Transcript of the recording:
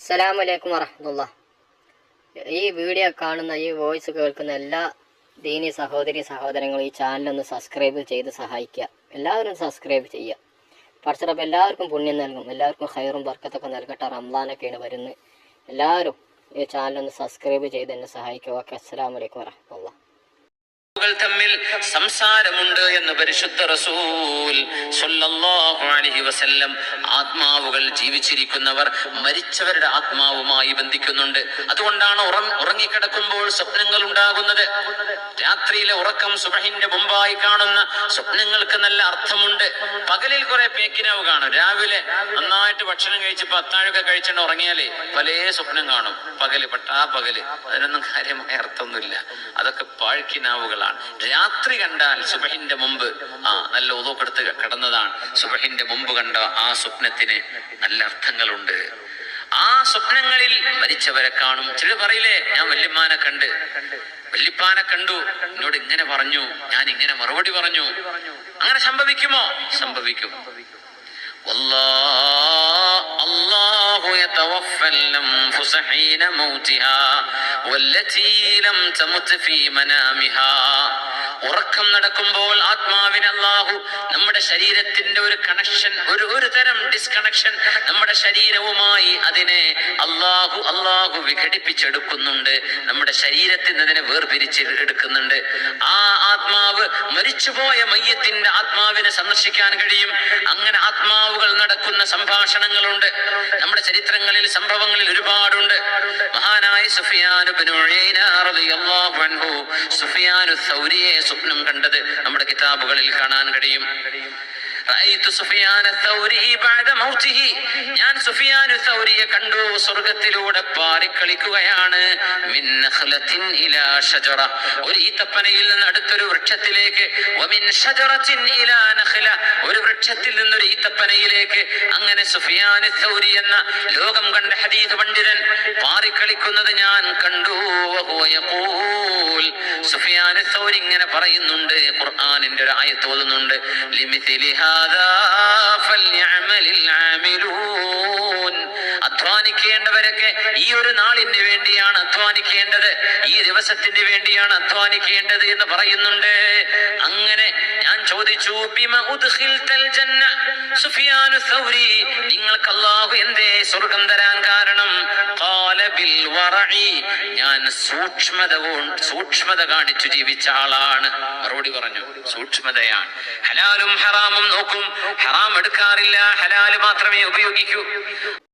അസ്സലാമു വറഹ്മത്തുള്ളാഹി. ഈ വീഡിയോ കാണുന്ന, ഈ വോയിസ് കേൾക്കുന്ന എല്ലാ ദീനി സഹോദരങ്ങളും ഈ ചാനലൊന്ന് സബ്സ്ക്രൈബ് ചെയ്ത് സഹായിക്കുക. എല്ലാവരും സബ്സ്ക്രൈബ് ചെയ്യുക. പടച്ചറബ് എല്ലാവർക്കും പുണ്യം നൽകും, എല്ലാവർക്കും ഖൈറും ബർക്കത്തൊക്കെ നൽകട്ടെ. റമളാനൊക്കെയാണ് വരുന്നത്. എല്ലാവരും ഈ ചാനലൊന്ന് സബ്സ്ക്രൈബ് ചെയ്ത് എന്നെ സഹായിക്കുക. ഓക്കെ, അസ്സലാമു അലൈക്കും വറഹ്മത്തുള്ളാഹി. തമ്മിൽ സംസാരമുണ്ട് എന്ന് പരിശുദ്ധ റസൂൽ സ്വല്ലല്ലാഹു അലൈഹി വസല്ലം. ആത്മാവുകൾ ജീവിച്ചിരിക്കുന്നവർ മരിച്ചവരുടെ ആത്മാവുമായി ബന്ധിക്കുന്നുണ്ട്. അതുകൊണ്ടാണ് ഉറങ്ങിക്കിടക്കുമ്പോൾ സ്വപ്നങ്ങൾ ഉണ്ടാകുന്നത്. രാത്രിയിലെ ഉറക്കം സുബഹിന്റെ മുമ്പായി കാണുന്ന സ്വപ്നങ്ങൾക്ക് നല്ല അർത്ഥമുണ്ട്. പകലിൽ കുറെ പേക്കിനാവ് കാണും. രാവിലെ നന്നായിട്ട് ഭക്ഷണം കഴിച്ചപ്പോ അത്താഴൊക്കെ കഴിച്ചിട്ട് ഉറങ്ങിയാലേ പല സ്വപ്നം കാണും. പകല് അതിനൊന്നും കാര്യമായ അർത്ഥമൊന്നുമില്ല. അതൊക്കെ പാഴ്ക്കിനാവുകളാണ്. രാത്രി കണ്ടാൽ സുബഹിന്റെ മുമ്പ് നല്ല ഉദോക്കെടുത്ത് കിടന്നതാണ്. സുബഹിന്റെ മുമ്പ് കണ്ട ആ സ്വപ്നത്തിന് നല്ല അർത്ഥങ്ങളുണ്ട്. ആ സ്വപ്നങ്ങളിൽ മരിച്ചവരെ കാണും. ചില പറയില്ലേ, ഞാൻ വല്യപ്പാനെ കണ്ടു, എന്നോട് ഇങ്ങനെ പറഞ്ഞു, ഞാൻ ഇങ്ങനെ മറുപടി പറഞ്ഞു. അങ്ങനെ സംഭവിക്കുമോ? സംഭവിക്കും. അല്ലാഹു യതവഫൽ അൻഫുസ ഹീന മൗതിഹാ വല്ലതീ ലം തമുത് ഫീ മനാമിഹാ. ഉറക്കം നടക്കുമ്പോൾ ആത്മാവിന് അല്ലാഹു നമ്മുടെ ശരീരത്തിന്റെ ഒരു കണക്ഷൻ, ഒരു തരം ഡിസ്കണക്ഷൻ നമ്മുടെ ശരീരവുമായി അതിനെ അല്ലാഹു വിഘടിപ്പിച്ചെടുക്കുന്നുണ്ട്. നമ്മുടെ ശരീരത്തിൽ നിന്ന് അതിനെ വേർപിരിച്ചെടുക്കുന്നുണ്ട്. ആ ആത്മാവ് മരിച്ചുപോയ മയ്യത്തിന്റെ ആത്മാവിനെ സന്ദർശിക്കാൻ കഴിയും. അങ്ങനെ ആത്മാവുകൾ നടക്കുന്ന സംഭാഷണങ്ങളുണ്ട്. നമ്മുടെ ചരിത്രങ്ങളിൽ, സംഭവങ്ങളിൽ ഒരുപാടുണ്ട്. മഹാനായ സുഫിയാൻ ഇബ്നു ഉയൈന റളിയല്ലാഹു അൻഹു സുഫിയാനു സൗരിയെ സ്വപ്നം കണ്ടത് നമ്മുടെ കിതാബുകളിൽ കാണാൻ കഴിയും. ഞാൻ സുഫിയാനു സൗരിയെ കണ്ടു, സ്വർഗത്തിലൂടെ പാറിക്കളിക്കുകയാണ്. ഒരു ഈത്തപ്പനയിൽ നിന്ന് അടുത്തൊരു വൃക്ഷത്തിലേക്ക്, ഒരു വൃക്ഷത്തിൽ നിന്നൊരു ഈത്തപ്പനയിലേക്ക്. അങ്ങനെ സുഫിയാനു സൗരി എന്ന ലോകം കണ്ട ഹദീസ് പണ്ഡിതൻ പാറിക്കളിക്കുന്നത് ഞാൻ കണ്ടു. സുഫിയാനു സൗരി ഇങ്ങനെ പറയുന്നുണ്ട്, ഖുർആനിന്റെ ഒരു ആയത്ത് ഓതുന്നുണ്ട്, അധ്വാനിക്കേണ്ടവരൊക്കെ ഈ ഒരു നാളിന് വേണ്ടിയാണ് അധ്വാനിക്കേണ്ടത്, ഈ ദിവസത്തിന് വേണ്ടിയാണ് അധ്വാനിക്കേണ്ടത് എന്ന് പറയുന്നുണ്ട്. അങ്ങനെ ഞാൻ ചോദിച്ചു, ബിമ ഉദ്ഖിൽതൽ ജന്ന, സുഫിയാനു സൗരി, നിങ്ങൾക്ക് അല്ലാഹു എന്തേ സ്വർഗ്ഗം തരാൻ കാരണം? ഖാല ബിൽ വറഇ, ഞാൻ സൂക്ഷ്മത കാണിച്ചു ജീവിച്ച ആളാണ്. മറുപടി പറഞ്ഞു, സൂക്ഷ്മതയാണ്. ഹലാലും ഹറാമും നോക്കും, ഹറാം എടുക്കാറില്ല, ഹലാല് മാത്രമേ ഉപയോഗിക്കൂ.